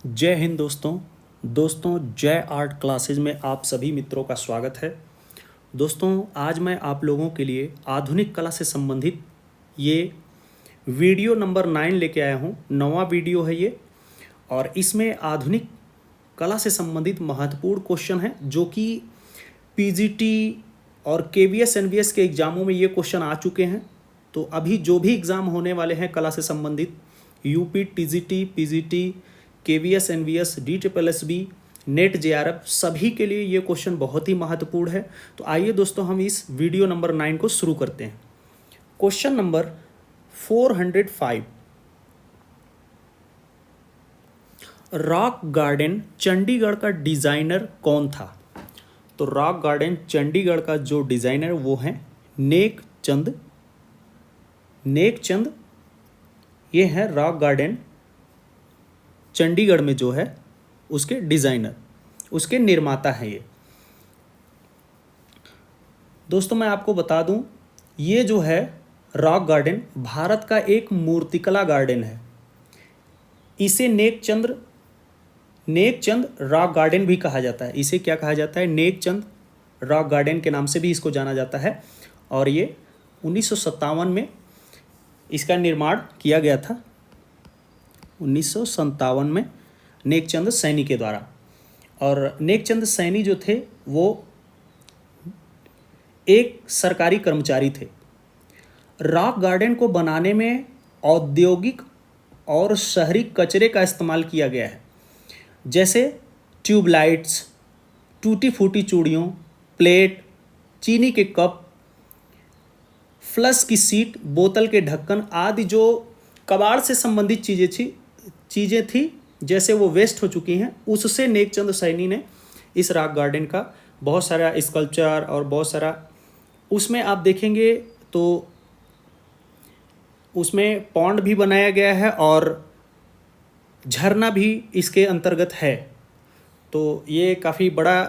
जय हिंद दोस्तों जय आर्ट क्लासेज में आप सभी मित्रों का स्वागत है। दोस्तों आज मैं आप लोगों के लिए आधुनिक कला से संबंधित ये वीडियो नंबर 9 लेके आया हूँ। 9वां वीडियो है ये, और इसमें आधुनिक कला से संबंधित महत्वपूर्ण क्वेश्चन है जो कि पीजीटी और केवीएस एनवीएस के एग्ज़ामों में ये क्वेश्चन आ चुके हैं। तो अभी जो भी एग्ज़ाम होने वाले हैं कला से संबंधित, UP, TGT, PGT, KVS NVS, DSSSB, NET JRF, सभी के लिए ये क्वेश्चन बहुत ही महत्वपूर्ण है। तो आइए दोस्तों हम इस वीडियो नंबर 9 को शुरू करते हैं। Question number 405, rock garden Chandigarh का डिज़ाइनर कौन था? तो रॉक गार्डन चंडीगढ़ का जो डिज़ाइनर वो है नेक चंद। ये है रॉक गार्डन चंडीगढ़ में जो है उसके डिज़ाइनर, उसके निर्माता हैं ये। दोस्तों मैं आपको बता दूं, ये जो है रॉक गार्डन भारत का एक मूर्तिकला गार्डन है। इसे नेकचंद रॉक गार्डन भी कहा जाता है। इसे क्या कहा जाता है? नेकचंद रॉक गार्डन के नाम से भी इसको जाना जाता है। और ये 1957 में इसका निर्माण किया गया था, 1957 में नेकचंद सैनी के द्वारा। और नेकचंद सैनी जो थे वो एक सरकारी कर्मचारी थे। रॉक गार्डन को बनाने में औद्योगिक और शहरी कचरे का इस्तेमाल किया गया है, जैसे ट्यूबलाइट्स, टूटी फूटी चूड़ियों, प्लेट, चीनी के कप, फ्लश की सीट, बोतल के ढक्कन आदि जो कबाड़ से संबंधित चीज़ें थी जैसे वो वेस्ट हो चुकी हैं, उससे नेकचंद सैनी ने इस रॉक गार्डन का बहुत सारा स्कल्पचर और बहुत सारा, उसमें आप देखेंगे तो उसमें पॉन्ड भी बनाया गया है और झरना भी इसके अंतर्गत है। तो ये काफ़ी बड़ा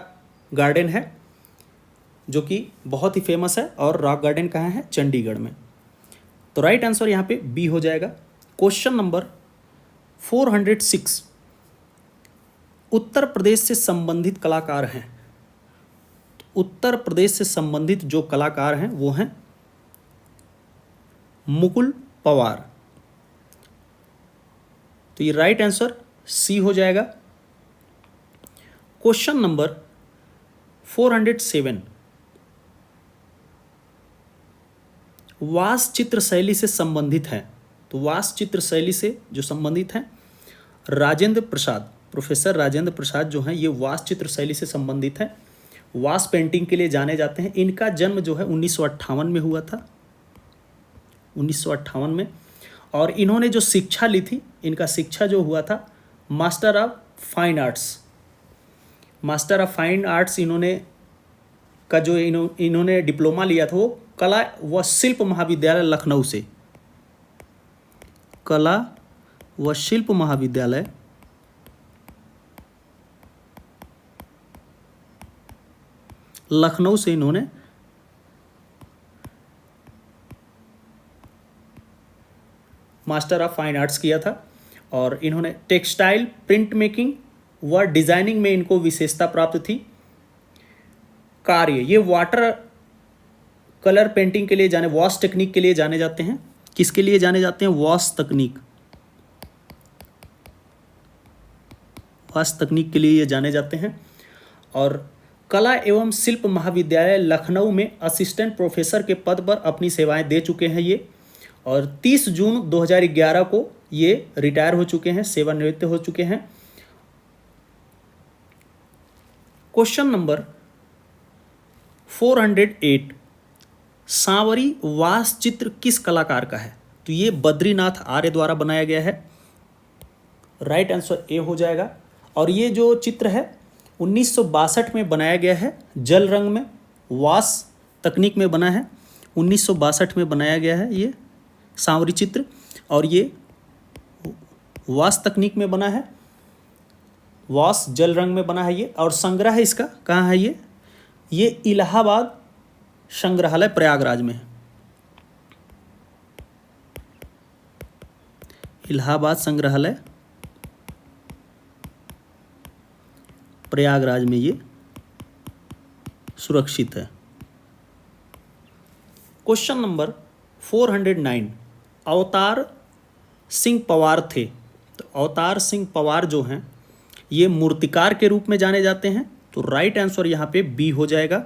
गार्डन है जो कि बहुत ही फेमस है। और रॉक गार्डन कहाँ है? चंडीगढ़ में। तो राइट आंसर यहाँ पे बी हो जाएगा। क्वेश्चन नंबर 406, उत्तर प्रदेश से संबंधित कलाकार हैं। उत्तर प्रदेश से संबंधित जो कलाकार हैं वो हैं मुकुल पवार। तो ये राइट आंसर सी हो जाएगा। क्वेश्चन नंबर 407, वास चित्र शैली से संबंधित है। तो वास चित्र शैली से जो संबंधित हैं राजेंद्र प्रसाद, प्रोफेसर राजेंद्र प्रसाद जो हैं, ये वास चित्र शैली से संबंधित हैं। वास पेंटिंग के लिए जाने जाते हैं। इनका जन्म जो है 1958 में हुआ था, 1958 में। और इन्होंने जो शिक्षा ली थी, इनका शिक्षा जो हुआ था मास्टर ऑफ फाइन आर्ट्स इन्होंने डिप्लोमा लिया था वो कला व शिल्प महाविद्यालय लखनऊ से। कला व शिल्प महाविद्यालय लखनऊ से इन्होंने मास्टर ऑफ फाइन आर्ट्स किया था। और इन्होंने टेक्सटाइल, प्रिंट मेकिंग व डिज़ाइनिंग में इनको विशेषता प्राप्त थी। कार्य, ये वाटर कलर पेंटिंग के लिए वॉश टेक्निक के लिए जाने जाते हैं। किसके लिए जाने जाते हैं? वॉश तकनीक के लिए ये जाने जाते हैं। और कला एवं शिल्प महाविद्यालय लखनऊ में असिस्टेंट प्रोफेसर के पद पर अपनी सेवाएं दे चुके हैं ये। और 30 जून 2011 को ये रिटायर हो चुके हैं, सेवानिवृत्त हो चुके हैं। क्वेश्चन नंबर 408, सांवरी वास चित्र किस कलाकार का है? तो ये बद्रीनाथ आर्य द्वारा बनाया गया है। राइट आंसर ए हो जाएगा। और ये जो चित्र है 1962 में बनाया गया है, जल रंग में, वास तकनीक में बना है। 1962 में बनाया गया है ये सांवरी चित्र, और ये वास तकनीक में बना है, वास जल रंग में बना है ये। और संग्रह है इसका कहाँ है? ये इलाहाबाद संग्रहालय प्रयागराज में है। इलाहाबाद संग्रहालय प्रयागराज में ये सुरक्षित है। क्वेश्चन नंबर 409, अवतार सिंह पवार थे। तो अवतार सिंह पवार जो हैं ये मूर्तिकार के रूप में जाने जाते हैं, तो राइट आंसर यहाँ पे बी हो जाएगा।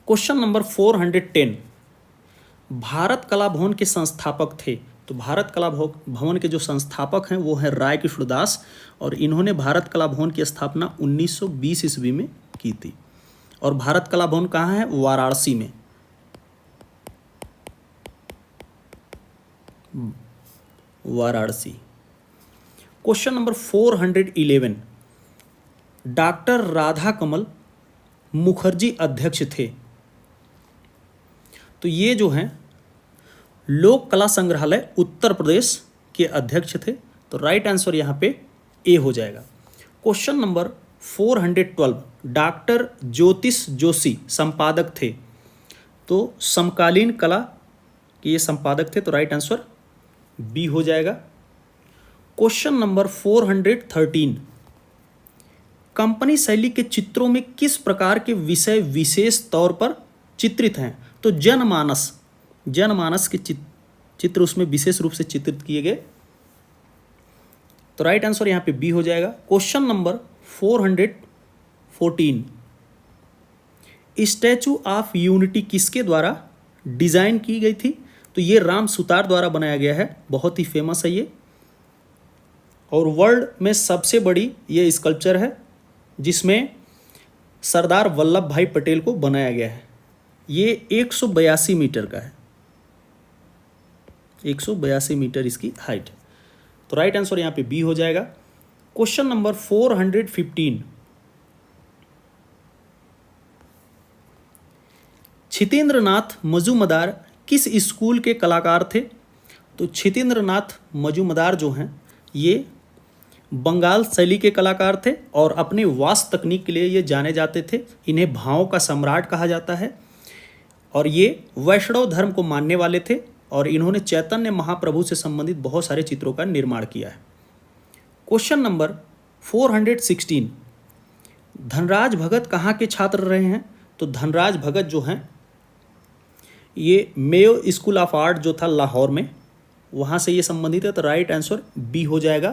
क्वेश्चन नंबर 410, भारत कला भवन के संस्थापक थे। तो भारत कला भवन के जो संस्थापक हैं वो हैं राय कृष्णदास, और इन्होंने भारत कला भवन की स्थापना 1920 ईस्वी में की थी। और भारत कला भवन कहाँ है? वाराणसी में। Varanasi. Question number 411, doctor Radha Kamal Mukherjee अध्यक्ष थे। तो ये जो हैं लोक कला संग्रहालय उत्तर प्रदेश के अध्यक्ष थे, तो राइट आंसर यहाँ पे ए हो जाएगा। क्वेश्चन नंबर 412, डॉक्टर ज्योतिष जोशी संपादक थे। तो समकालीन कला के ये संपादक थे, तो राइट आंसर बी हो जाएगा। क्वेश्चन नंबर 413, कंपनी शैली के चित्रों में किस प्रकार के विषय विशेष तौर पर चित्रित हैं? तो जनमानस के चित्र उसमें विशेष रूप से चित्रित किए गए, तो राइट आंसर यहाँ पे बी हो जाएगा। Question number 414, statue of unity किसके द्वारा डिजाइन की गई थी? तो ये राम सुतार द्वारा बनाया गया है, बहुत ही फेमस है ये, और वर्ल्ड में सबसे बड़ी ये स्कल्पचर है जिसमें सरदार वल्लभ भाई पटेल को बनाया गया है। ये 182 मीटर का है, 182 मीटर इसकी हाइट है, तो राइट आंसर यहाँ पे बी हो जाएगा। क्वेश्चन नंबर 415, छितेंद्रनाथ मजूमदार किस स्कूल के कलाकार थे? तो छितेंद्रनाथ मजूमदार जो हैं ये बंगाल शैली के कलाकार थे और अपनी वास्तु तकनीक के लिए ये जाने जाते थे। इन्हें भावों का सम्राट कहा जाता है, और ये वैष्णव धर्म को मानने वाले थे, और इन्होंने चैतन्य महाप्रभु से संबंधित बहुत सारे चित्रों का निर्माण किया है। क्वेश्चन नंबर 416, धनराज भगत कहाँ के छात्र रहे हैं? तो धनराज भगत जो हैं ये मेयो स्कूल ऑफ आर्ट जो था लाहौर में, वहाँ से ये संबंधित है, तो राइट आंसर बी हो जाएगा।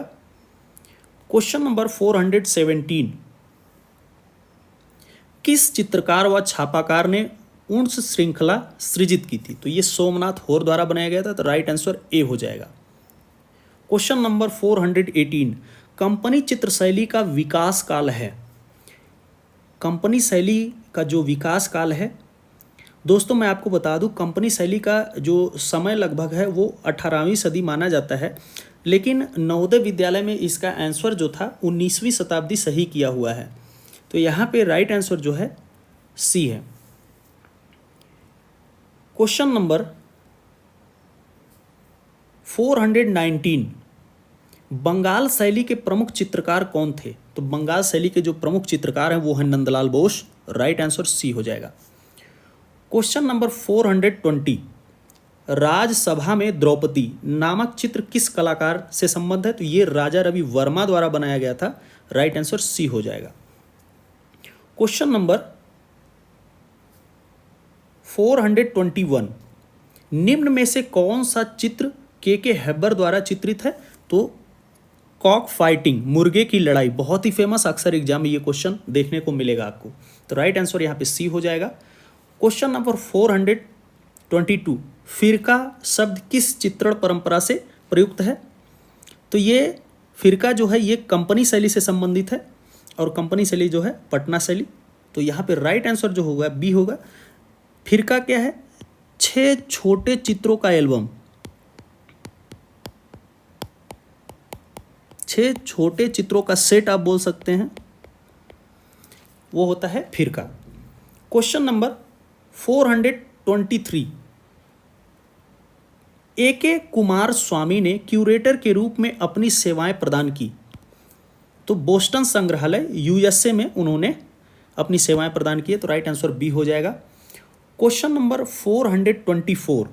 क्वेश्चन नंबर 417, किस चित्रकार व छापाकार ने उन्स श्रृंखला सृजित की थी? तो ये सोमनाथ होर द्वारा बनाया गया था, तो राइट आंसर ए हो जाएगा। क्वेश्चन नंबर 418, कंपनी चित्र शैली का विकास काल है। कंपनी शैली का जो विकास काल है, दोस्तों मैं आपको बता दूं, कंपनी शैली का जो समय लगभग है वो 18वीं सदी माना जाता है, लेकिन नवोदय विद्यालय में इसका आंसर जो था 19वीं शताब्दी सही किया हुआ है, तो यहाँ पे राइट आंसर जो है सी है। क्वेश्चन नंबर 419, बंगाल शैली के प्रमुख चित्रकार कौन थे? तो बंगाल शैली के जो प्रमुख चित्रकार हैं वो हैं Nandalal Bose, right answer c हो जाएगा। क्वेश्चन नंबर 420, राजसभा में द्रौपदी नामक चित्र किस कलाकार से संबंध है? तो ये राजा रवि वर्मा द्वारा बनाया गया था, राइट आंसर सी हो जाएगा। क्वेश्चन नंबर 421, निम्न में से कौन सा चित्र के हेबर द्वारा चित्रित है? तो कॉक फाइटिंग, मुर्गे की लड़ाई, बहुत ही फेमस, अक्सर एग्जाम में ये क्वेश्चन देखने को मिलेगा आपको, तो राइट आंसर यहाँ पे सी हो जाएगा। क्वेश्चन नंबर 422, फिरका शब्द किस चित्रण परंपरा से प्रयुक्त है? तो ये फिरका जो है ये कंपनी शैली से संबंधित है, और कंपनी शैली जो है पटना शैली, तो यहाँ पे राइट आंसर जो होगा बी होगा। फिरका क्या है? 6 छोटे चित्रों का एल्बम, 6 छोटे चित्रों का सेट आप बोल सकते हैं, वो होता है फिरका। Question number 423, AK. Coomaraswamy ने क्यूरेटर के रूप में अपनी सेवाएं प्रदान की। तो बोस्टन संग्रहालय यूएसए में उन्होंने अपनी सेवाएं प्रदान की है, तो राइट आंसर बी हो जाएगा। क्वेश्चन नंबर 424,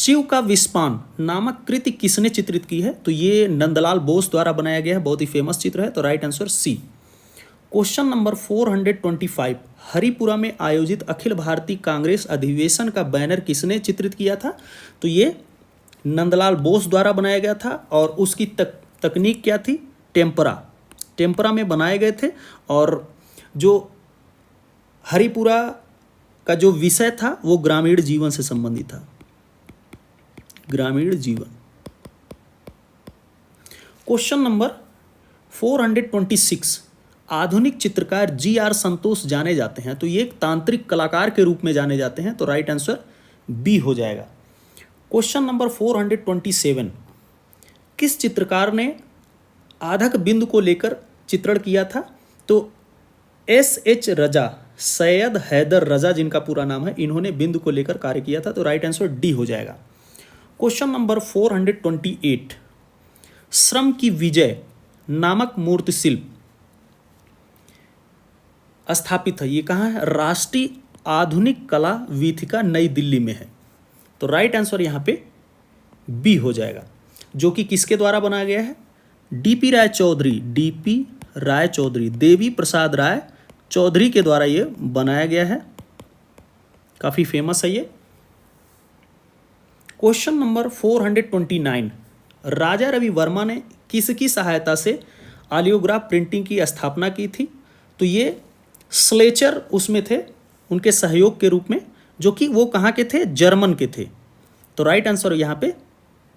शिव का विस्पान नामक कृति किसने चित्रित की है? तो ये नंदलाल बोस द्वारा बनाया गया है, बहुत ही फेमस चित्र है। तो right answer c. Question number 425, Haripura में आयोजित अखिल भारतीय कांग्रेस अधिवेशन का बैनर किसने चित्रित किया था? तो ये नंदलाल बोस द्वारा बनाया गया था और उसकी तकनीक क्या थी? टेम्परा में बनाए गए थे। और जो हरिपुरा का जो विषय था वो ग्रामीण जीवन से संबंधित था, ग्रामीण जीवन। क्वेश्चन नंबर 426, आधुनिक चित्रकार जी.आर. संतोष जाने जाते हैं, तो ये एक तांत्रिक कलाकार के रूप में जाने जाते हैं। तो राइट आंसर बी हो जाएगा। क्वेश्चन नंबर 427, किस चित्रकार ने आधक बिंदु को लेकर चित्रण किया था? तो एस.एच. रजा, सैयद हैदर रजा जिनका पूरा नाम है, इन्होंने बिंदु को लेकर कार्य किया था। तो राइट आंसर डी हो जाएगा। क्वेश्चन नंबर 428, श्रम की विजय नामक मूर्ति शिल्प स्थापित है, ये कहाँ है? राष्ट्रीय आधुनिक कला वीथिका नई दिल्ली में है। तो राइट आंसर यहाँ पे बी हो जाएगा, जो कि किसके द्वारा बनाया गया है? डीपी राय चौधरी, देवी प्रसाद राय चौधरी के द्वारा ये बनाया गया है, काफ़ी फेमस है ये। क्वेश्चन नंबर 429, राजा रवि वर्मा ने किसकी सहायता से ऑलियोग्राफ प्रिंटिंग की स्थापना की थी? तो ये स्लेचर उसमें थे उनके सहयोग के रूप में, जो कि वो कहाँ के थे? जर्मन के थे। तो राइट आंसर यहाँ पे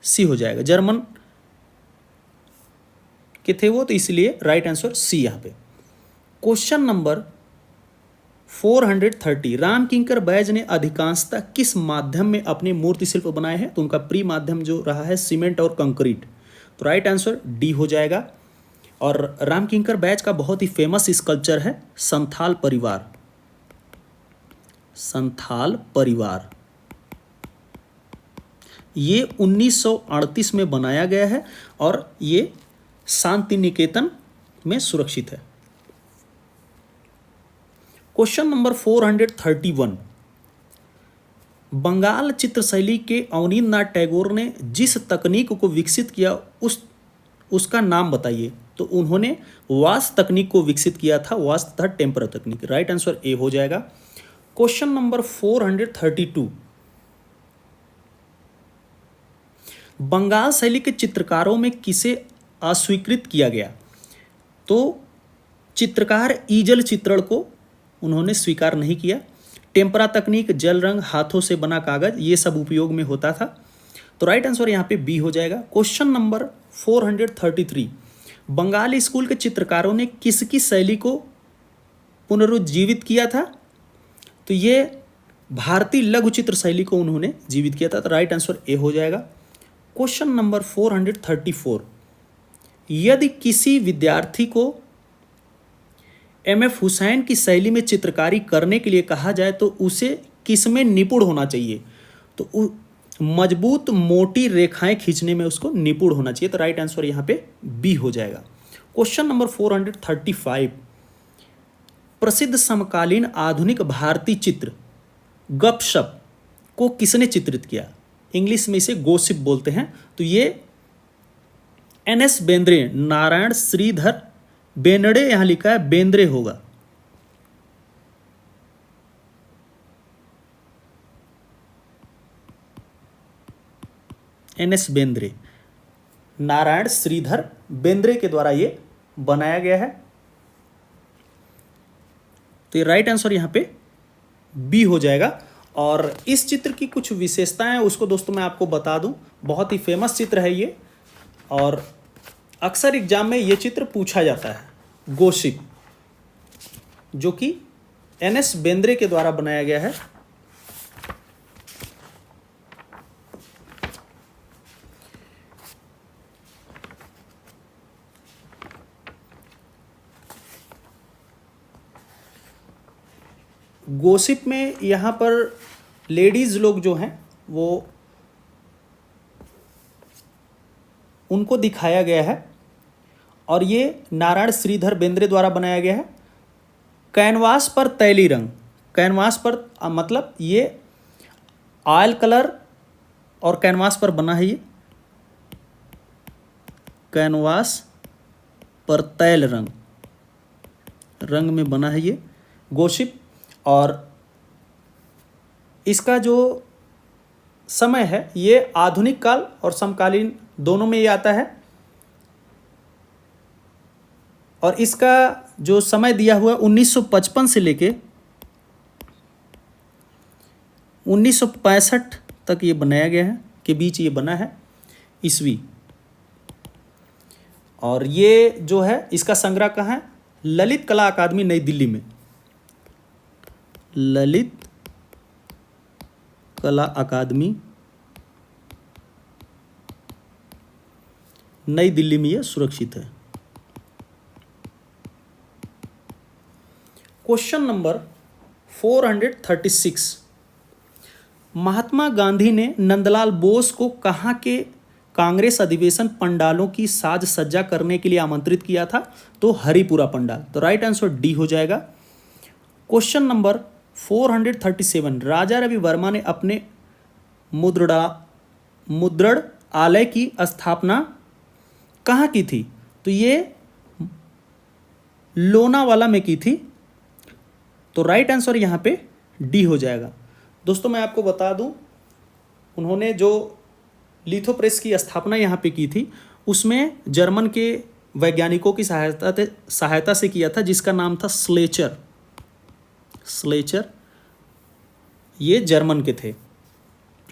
सी हो जाएगा, जर्मन के थे वो, तो इसलिए राइट आंसर सी यहाँ पे। क्वेश्चन नंबर 430, राम किंकर बैज ने अधिकांशतः किस माध्यम में अपने मूर्ति शिल्प बनाए हैं? तो उनका प्री माध्यम जो रहा है सीमेंट और कंक्रीट। तो राइट आंसर डी हो जाएगा। और राम किंकर बैज का बहुत ही फेमस स्कल्पचर है संथाल परिवार। ये 1938 में बनाया गया है और ये शांति निकेतन में सुरक्षित है। क्वेश्चन नंबर 431, बंगाल चित्रशैली के अवनींद्रनाथ टैगोर ने जिस तकनीक को विकसित किया उसका नाम बताइए। तो उन्होंने वास्त तकनीक को विकसित किया था, वास्त तथा टेम्परा तकनीक। राइट आंसर ए हो जाएगा। क्वेश्चन नंबर 432, बंगाल शैली के चित्रकारों में किसे अस्वीकृत किया गया? तो चित्रकार ईजल चित्रण को उन्होंने स्वीकार नहीं किया। टेम्परा तकनीक, जल रंग, हाथों से बना कागज, ये सब उपयोग में होता था। तो राइट आंसर यहाँ पे बी हो जाएगा। क्वेश्चन नंबर 433, बंगाली स्कूल के चित्रकारों ने किसकी शैली को पुनरुज्जीवित किया था? तो ये भारतीय लघु चित्र शैली को उन्होंने जीवित किया था। तो राइट आंसर ए हो जाएगा। क्वेश्चन नंबर 434, यदि किसी विद्यार्थी को एम.एफ. हुसैन की शैली में चित्रकारी करने के लिए कहा जाए तो उसे किसमें निपुण होना चाहिए? तो मजबूत मोटी रेखाएं खींचने में उसको निपुण होना चाहिए। तो राइट आंसर यहाँ पे बी हो जाएगा। क्वेश्चन नंबर 435, प्रसिद्ध समकालीन आधुनिक भारतीय चित्र गपशप को किसने चित्रित किया? इंग्लिश में इसे गोसिप बोलते हैं। तो ये एन.एस. बेंद्रे, नारायण श्रीधर बेनडे, यहां लिखा है बेंद्रे होगा। एन.एस. बेंद्रे, नारायण श्रीधर बेंद्रे के द्वारा ये बनाया गया है। तो ये राइट आंसर यहां पे बी हो जाएगा। और इस चित्र की कुछ विशेषताएं हैं उसको दोस्तों मैं आपको बता दूं। बहुत ही फेमस चित्र है ये और अक्सर एग्जाम में ये चित्र पूछा जाता है, गोसिप, जो कि एन.एस. बेंद्रे के द्वारा बनाया गया है। गोसिप में यहाँ पर लेडीज़ लोग जो हैं वो उनको दिखाया गया है और ये नारायण श्रीधर बेंद्रे द्वारा बनाया गया है। कैनवास पर तैली रंग, कैनवास पर मतलब ये ऑयल कलर और कैनवास पर बना है ये, कैनवास पर तैल रंग में बना है ये गोशिप। और इसका जो समय है ये आधुनिक काल और समकालीन दोनों में ये आता है। और इसका जो समय दिया हुआ है 1955 से लेके 1965 तक ये बनाया गया है, के बीच ये बना है ईस्वी। और ये जो है इसका संग्रह कहाँ है? ललित कला अकादमी नई दिल्ली में, ललित कला अकादमी नई दिल्ली में ये सुरक्षित है। क्वेश्चन नंबर 436, महात्मा गांधी ने नंदलाल बोस को कहाँ के कांग्रेस अधिवेशन पंडालों की साज सज्जा करने के लिए आमंत्रित किया था? तो हरिपुरा पंडाल। तो राइट आंसर डी हो जाएगा। क्वेश्चन नंबर 437, राजा रवि वर्मा ने अपने मुद्रण आलय की स्थापना कहाँ की थी? तो ये लोनावाला में की थी। तो राइट आंसर यहाँ पे डी हो जाएगा। दोस्तों मैं आपको बता दूं, उन्होंने जो लिथोप्रेस की स्थापना यहाँ पे की थी उसमें जर्मन के वैज्ञानिकों की सहायता से किया था, जिसका नाम था स्लेचर। ये जर्मन के थे।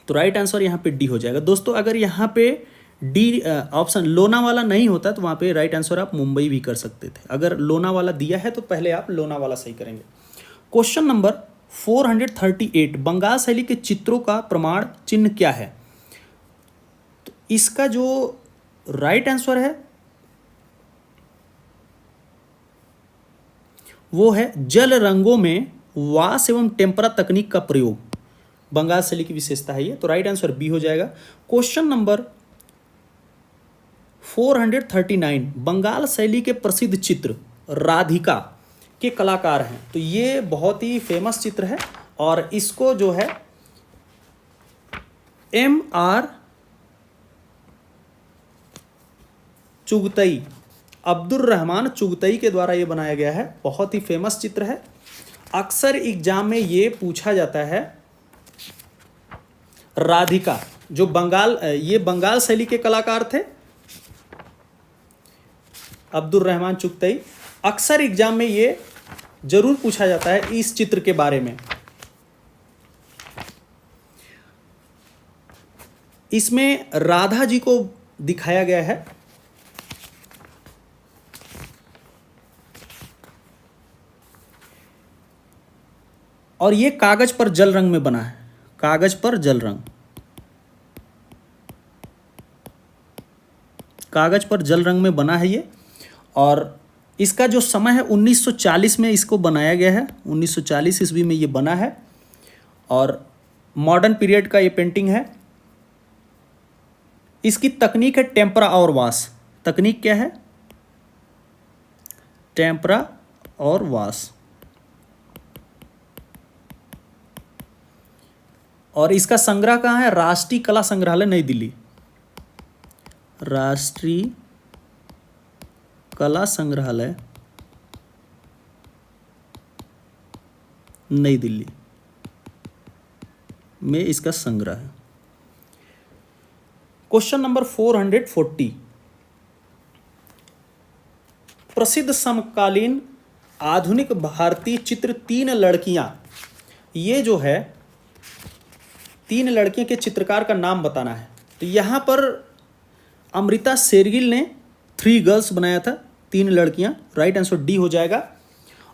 तो राइट आंसर यहाँ पे डी हो जाएगा। दोस्तों अगर यहाँ पे डी ऑप्शन लोनावाला नहीं होता तो वहाँ पे राइट आंसर आप मुंबई भी कर सकते थे। अगर लोनावाला दिया है तो पहले आप लोनावाला सही करेंगे। क्वेश्चन नंबर 438, बंगाल शैली के चित्रों का प्रमाण चिन्ह क्या है? तो इसका जो राइट आंसर है वो है जल रंगों में वाश एवं टेम्परा तकनीक का प्रयोग, बंगाल शैली की विशेषता है ये। तो राइट आंसर बी हो जाएगा। क्वेश्चन नंबर 439, बंगाल शैली के प्रसिद्ध चित्र राधिका के कलाकार हैं। तो ये बहुत ही फेमस चित्र है और इसको जो है M.R. Chagatai, Abdul Rahman Chagatai के द्वारा ये बनाया गया है। बहुत ही फेमस चित्र है। अक्सर एग्जाम में ये पूछा जाता है। राधिका जो ये बंगाल शैली के कलाकार थे, अब्दुल रहमान चुगतई। अक्सर एग्जाम में ये जरूर पूछा जाता है इस चित्र के बारे में। इसमें राधा जी को दिखाया गया है। और ये कागज पर जल रंग में बना है, कागज पर जल रंग, कागज पर जल रंग में बना है ये। और इसका जो समय है 1940 में इसको बनाया गया है, 1940 ईस्वी में ये बना है। और मॉडर्न पीरियड का ये पेंटिंग है। इसकी तकनीक है टेम्परा और वाश। तकनीक क्या है? टेम्परा और वाश। और इसका संग्रह कहाँ है? राष्ट्रीय कला संग्रहालय नई दिल्ली, राष्ट्रीय कला संग्रहालय नई दिल्ली में इसका संग्रह है। क्वेश्चन नंबर 440, प्रसिद्ध समकालीन आधुनिक भारतीय चित्र तीन लड़कियां। ये जो है तीन लड़कियों के चित्रकार का नाम बताना है। तो यहाँ पर अमृता शेरगिल ने 3 गर्ल्स बनाया था, 3 लड़कियाँ। राइट आंसर डी हो जाएगा।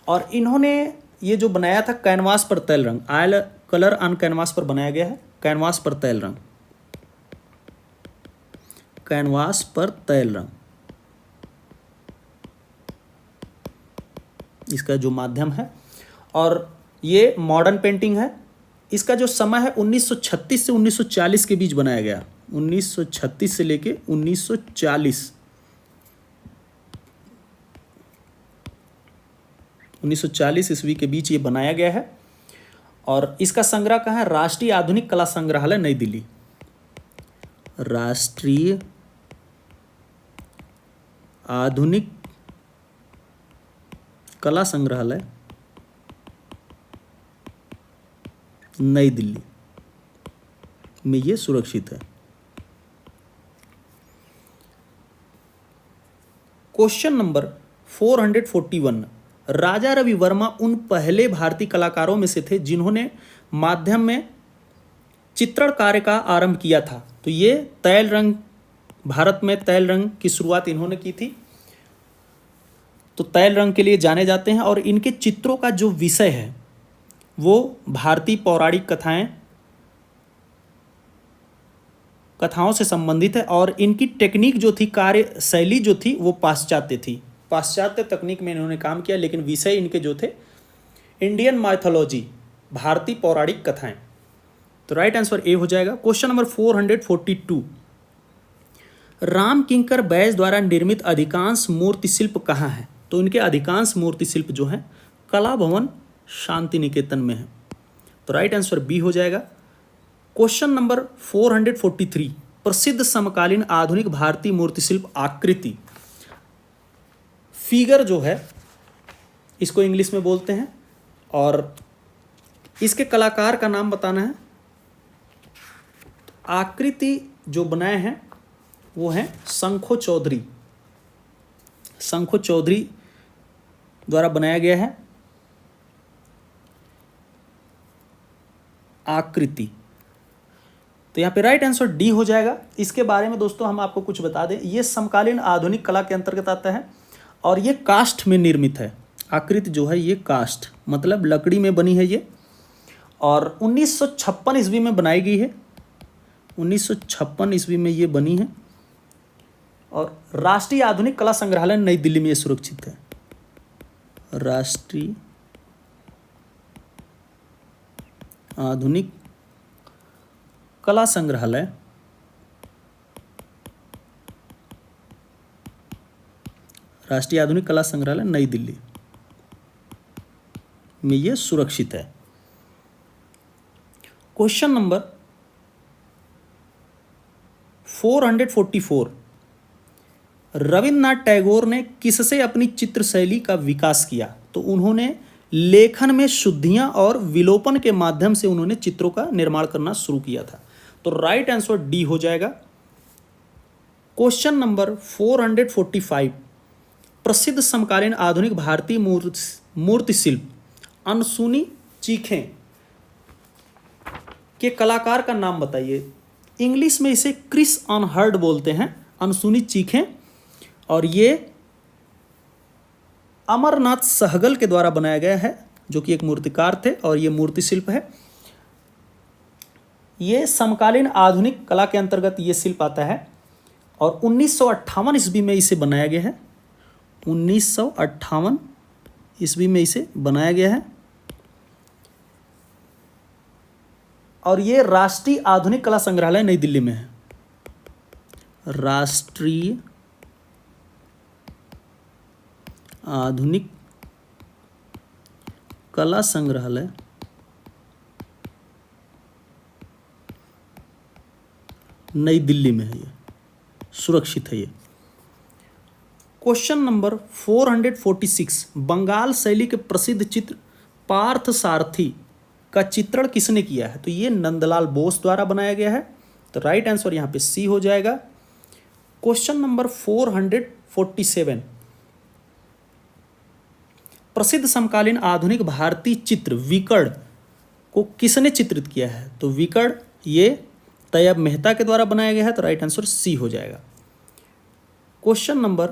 और इन्होंने ये जो बनाया था कैनवास पर तैल रंग, ऑयल कलर ऑन कैनवास पर बनाया गया है। कैनवास पर तैल रंग, कैनवास पर तैल रंग इसका जो माध्यम है। और ये मॉडर्न पेंटिंग है। इसका जो समय है 1936 से 1940 के बीच बनाया गया, 1936 से लेके 1940, 1940 ईस्वी के बीच ये बनाया गया है। और इसका संग्रह कहाँ है? राष्ट्रीय आधुनिक कला संग्रहालय नई दिल्ली। राष्ट्रीय आधुनिक कला संग्रहालय नई दिल्ली में ये सुरक्षित है। क्वेश्चन नंबर 441, राजा रवि वर्मा उन पहले भारतीय कलाकारों में से थे जिन्होंने माध्यम में चित्रण कार्य का आरंभ किया था। तो ये तैल रंग, भारत में तैल रंग की शुरुआत इन्होंने की थी। तो तैल रंग के लिए जाने जाते हैं और इनके चित्रों का जो विषय है वो भारतीय पौराणिक कथाओं से संबंधित है और इनकी टेक्निक जो थी, कार्य शैली जो थी वो पाश्चात्य थी। पाश्चात्य तकनीक में इन्होंने काम किया, लेकिन विषय इनके जो थे इंडियन माइथोलॉजी, भारतीय पौराणिक कथाएं। तो राइट आंसर ए हो जाएगा। क्वेश्चन नंबर 442, राम किंकर बैज द्वारा निर्मित अधिकांश मूर्ति शिल्प कहाँ है? तो इनके अधिकांश मूर्ति शिल्प जो हैं कला भवन शांति निकेतन में है। तो राइट आंसर बी हो जाएगा। क्वेश्चन नंबर 443, प्रसिद्ध समकालीन आधुनिक भारतीय मूर्ति शिल्प आकृति, फिगर जो है इसको इंग्लिश में बोलते हैं और इसके कलाकार का नाम बताना है। आकृति जो बनाए हैं वो हैं शंखो चौधरी। शंखो चौधरी द्वारा बनाया गया है आकृति। तो यहाँ पे राइट आंसर डी हो जाएगा। इसके बारे में दोस्तों हम आपको कुछ बता दें, ये समकालीन आधुनिक कला के अंतर्गत आता है और ये काष्ठ में निर्मित है। आकृति जो है ये काष्ठ मतलब लकड़ी में बनी है ये, और 1956 ईस्वी में बनाई गई है। 1956 ईस्वी में ये बनी है और राष्ट्रीय आधुनिक कला संग्रहालय नई दिल्ली में ये सुरक्षित है। राष्ट्रीय आधुनिक कला संग्रहालय राष्ट्रीय आधुनिक कला संग्रहालय नई दिल्ली में ये सुरक्षित है। क्वेश्चन नंबर 444, रविन्द्रनाथ टैगोर ने किससे अपनी चित्र शैली का विकास किया? तो उन्होंने लेखन में शुद्धियां और विलोपन के माध्यम से उन्होंने चित्रों का निर्माण करना शुरू किया था। तो राइट आंसर डी हो जाएगा। क्वेश्चन नंबर 445, प्रसिद्ध समकालीन आधुनिक भारतीय मूर्ति शिल्प अनसुनी चीखें के कलाकार का नाम बताइए। इंग्लिश में इसे क्रिस अनहर्ड बोलते हैं, अनसुनी चीखें, और ये अमरनाथ सहगल के द्वारा बनाया गया है जो कि एक मूर्तिकार थे और ये मूर्ति शिल्प है। ये समकालीन आधुनिक कला के अंतर्गत ये शिल्प आता है और 1958 ईस्वी में इसे बनाया गया है। 1958 ईस्वी में इसे बनाया गया है और ये राष्ट्रीय आधुनिक कला संग्रहालय नई दिल्ली में है। राष्ट्रीय आधुनिक कला संग्रहालय नई दिल्ली में है, ये सुरक्षित है ये। क्वेश्चन नंबर 446, बंगाल शैली के प्रसिद्ध चित्र पार्थ सारथी का चित्रण किसने किया है? तो ये नंदलाल बोस द्वारा बनाया गया है। तो राइट आंसर यहाँ पे सी हो जाएगा। क्वेश्चन नंबर 447, प्रसिद्ध समकालीन आधुनिक भारतीय चित्र विकर्ण को किसने चित्रित किया है? तो विकर्ण ये तैयब मेहता के द्वारा बनाया गया है। तो राइट आंसर सी हो जाएगा। क्वेश्चन नंबर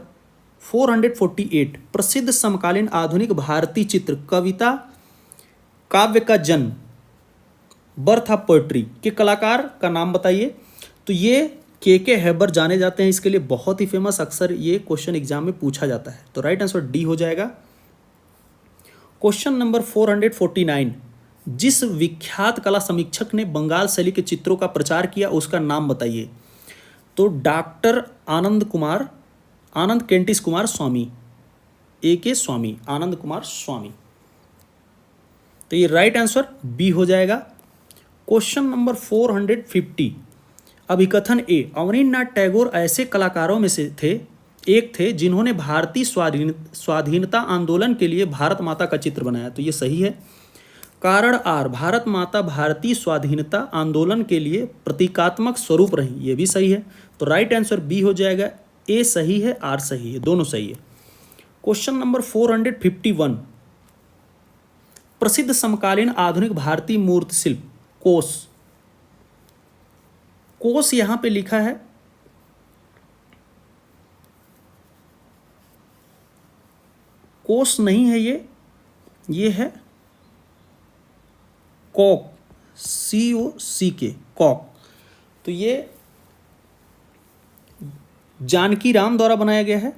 448, प्रसिद्ध समकालीन आधुनिक भारतीय चित्र कविता काव्य का जन्म बर्थ ऑफ पोएट्री के कलाकार का नाम बताइए। तो ये के हैबर जाने जाते हैं इसके लिए, बहुत ही फेमस, अक्सर ये क्वेश्चन एग्जाम में पूछा जाता है। तो राइट आंसर डी हो जाएगा। क्वेश्चन नंबर 449, जिस विख्यात कला समीक्षक ने बंगाल शैली के चित्रों का प्रचार किया उसका नाम बताइए। तो डॉक्टर आनंद केंटिस कुमार स्वामी, A.K. स्वामी, आनंद कुमार स्वामी। तो ये राइट आंसर बी हो जाएगा। क्वेश्चन नंबर 450, अभिकथन ए, अवनींद्रनाथ टैगोर ऐसे कलाकारों में से एक थे जिन्होंने भारतीय स्वाधीनता आंदोलन के लिए भारत माता का चित्र बनाया, तो ये सही है। कारण आर, भारत माता भारतीय स्वाधीनता आंदोलन के लिए प्रतीकात्मक स्वरूप रही, ये भी सही है। तो राइट आंसर बी हो जाएगा, ए सही है, आर सही है, दोनों सही है। क्वेश्चन नंबर 451, प्रसिद्ध समकालीन आधुनिक भारतीय मूर्ति शिल्प कोष। कोष यहां पे लिखा है, कोष नहीं है ये है कॉक, COCK, कॉक। तो ये जानकी राम द्वारा बनाया गया है।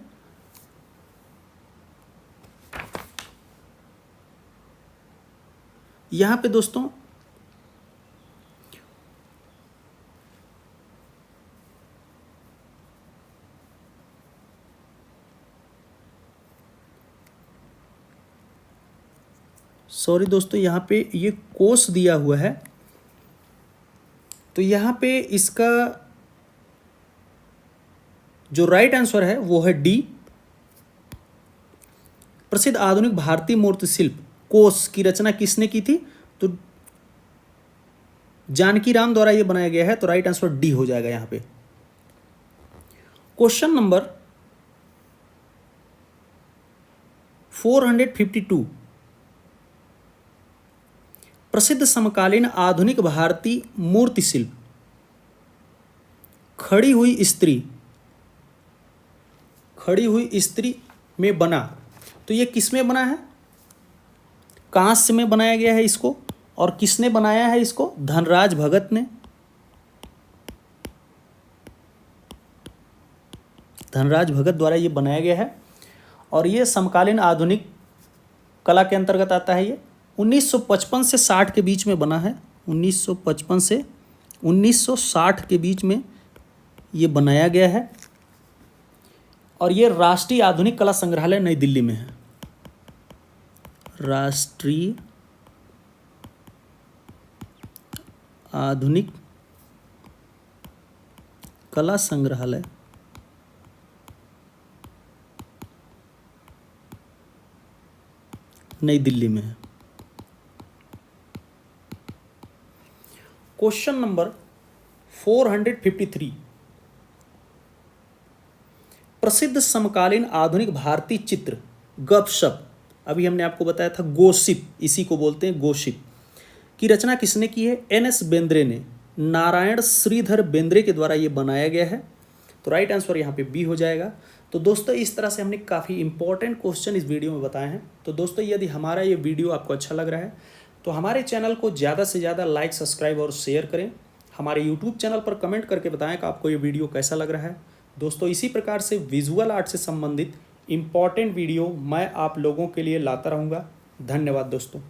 यहां पे दोस्तों सॉरी दोस्तों, यहाँ पे ये कोष दिया हुआ है, तो यहाँ पे इसका जो राइट आंसर है वो है डी। प्रसिद्ध आधुनिक भारतीय मूर्ति शिल्प कोष की रचना किसने की थी? तो जानकी राम द्वारा ये बनाया गया है, तो राइट आंसर डी हो जाएगा यहाँ पे। क्वेश्चन नंबर 452, प्रसिद्ध समकालीन आधुनिक भारतीय मूर्ति शिल्प खड़ी हुई स्त्री में बना, तो ये किस में बना है? कांस्य में बनाया गया है इसको, और किसने बनाया है इसको? धनराज भगत ने। धनराज भगत द्वारा ये बनाया गया है, और ये समकालीन आधुनिक कला के अंतर्गत आता है। ये 1955 से 60 के बीच में बना है, 1955 से 1960 के बीच में ये बनाया गया है, और ये राष्ट्रीय आधुनिक कला संग्रहालय नई दिल्ली में है। राष्ट्रीय आधुनिक कला संग्रहालय नई दिल्ली में है। क्वेश्चन नंबर 453, प्रसिद्ध समकालीन आधुनिक भारतीय चित्र गपशप, अभी हमने आपको बताया था गोसिप, इसी को बोलते हैं गोसिप, की रचना किसने की है? NS बेंद्रे ने। नारायण श्रीधर बेंद्रे के द्वारा ये बनाया गया है, तो राइट आंसर यहाँ पे बी हो जाएगा। तो दोस्तों इस तरह से हमने काफ़ी इंपॉर्टेंट क्वेश्चन इस वीडियो में बताए हैं। तो दोस्तों यदि हमारा ये वीडियो आपको अच्छा लग रहा है तो हमारे चैनल को ज़्यादा से ज़्यादा लाइक, सब्सक्राइब और शेयर करें। हमारे यूट्यूब चैनल पर कमेंट करके बताएं कि आपको ये वीडियो कैसा लग रहा है। दोस्तों इसी प्रकार से विजुअल आर्ट से संबंधित इम्पॉर्टेंट वीडियो मैं आप लोगों के लिए लाता रहूँगा। धन्यवाद दोस्तों।